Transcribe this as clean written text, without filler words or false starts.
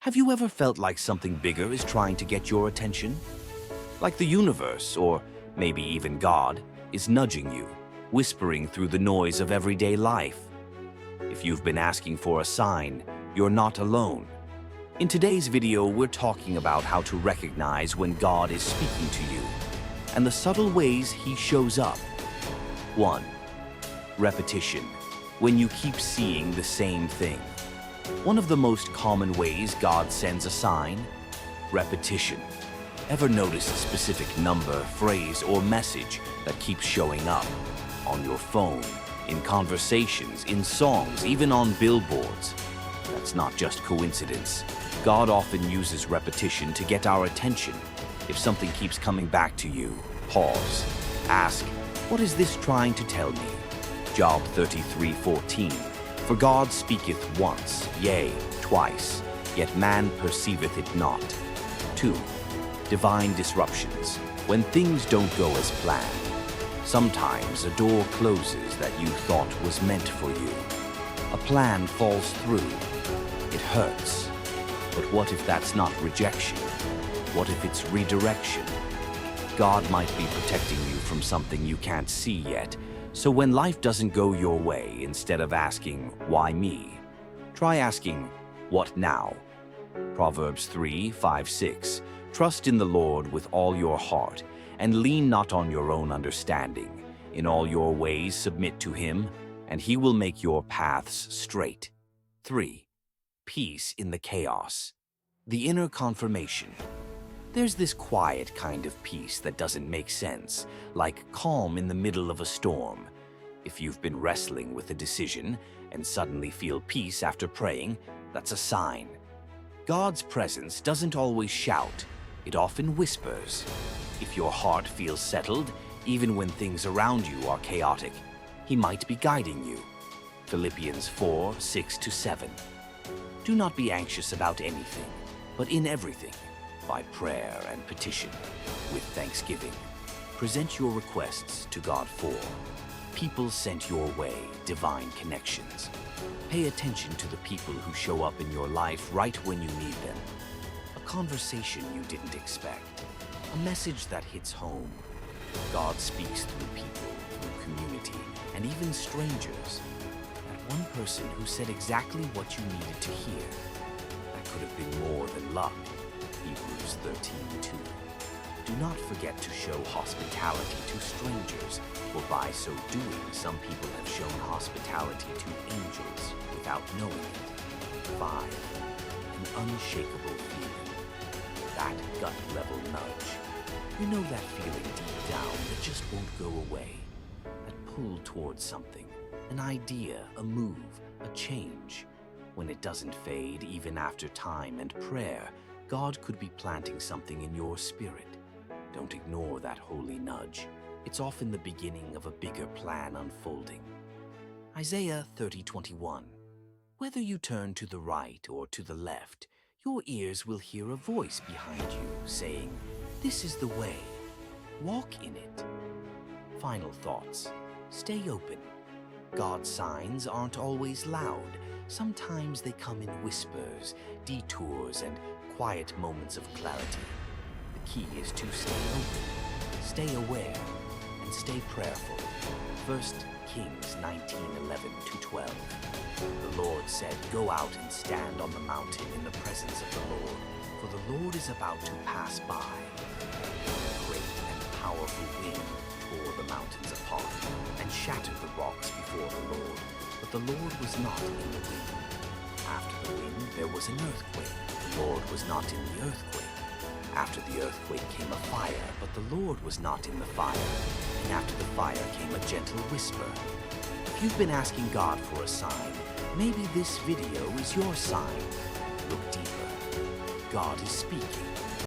Have you ever felt like something bigger is trying to get your attention? Like the universe, or maybe even God, is nudging you, whispering through the noise of everyday life? If you've been asking for a sign, you're not alone. In today's video, we're talking about how to recognize when God is speaking to you and the subtle ways He shows up. 1. Repetition. When you keep seeing the same thing. One of the most common ways God sends a sign? Repetition. Ever notice a specific number, phrase, or message that keeps showing up? On your phone, in conversations, in songs, even on billboards. That's not just coincidence. God often uses repetition to get our attention. If something keeps coming back to you, pause. Ask, what is this trying to tell me? Job 33:14. For God speaketh once, yea, twice, yet man perceiveth it not. 2. Divine disruptions. When things don't go as planned. Sometimes a door closes that you thought was meant for you. A plan falls through. It hurts. But what if that's not rejection? What if it's redirection? God might be protecting you from something you can't see yet. So when life doesn't go your way, instead of asking, why me? Try asking, what now? Proverbs 3:5-6. Trust in the Lord with all your heart, and lean not on your own understanding. In all your ways submit to Him, and He will make your paths straight. 3. Peace in the chaos. The inner confirmation. There's this quiet kind of peace that doesn't make sense, like calm in the middle of a storm. If you've been wrestling with a decision and suddenly feel peace after praying, that's a sign. God's presence doesn't always shout, it often whispers. If your heart feels settled, even when things around you are chaotic, He might be guiding you. Philippians 4:6-7. Do not be anxious about anything, but in everything, by prayer and petition, with thanksgiving, present your requests to God for. People sent your way, divine connections. Pay attention to the people who show up in your life right when you need them. A conversation you didn't expect. A message that hits home. God speaks through people, through community, and even strangers. That one person who said exactly what you needed to hear. That could have been more than luck. Hebrews 13:2. Do not forget to show hospitality to strangers, for by so doing, some people have shown hospitality to angels without knowing it. 5. An unshakable feeling. That gut-level nudge. You know that feeling deep down that just won't go away. That pull towards something, an idea, a move, a change. When it doesn't fade, even after time and prayer, God could be planting something in your spirit. Don't ignore that holy nudge. It's often the beginning of a bigger plan unfolding. Isaiah 30:21. Whether you turn to the right or to the left, your ears will hear a voice behind you saying, "This is the way. Walk in it." Final thoughts. Stay open. God's signs aren't always loud. Sometimes they come in whispers, detours, and quiet moments of clarity. The key is to stay open, stay aware, and stay prayerful. 1 Kings 19:11-12. The Lord said, "Go out and stand on the mountain in the presence of the Lord, for the Lord is about to pass by." A great and powerful wind tore the mountains apart and shattered the rocks before the Lord, but the Lord was not in the wind. After the wind, there was an earthquake. The Lord was not in the earthquake. After the earthquake came a fire, but the Lord was not in the fire. And after the fire came a gentle whisper. If you've been asking God for a sign, maybe this video is your sign. Look deeper. God is speaking.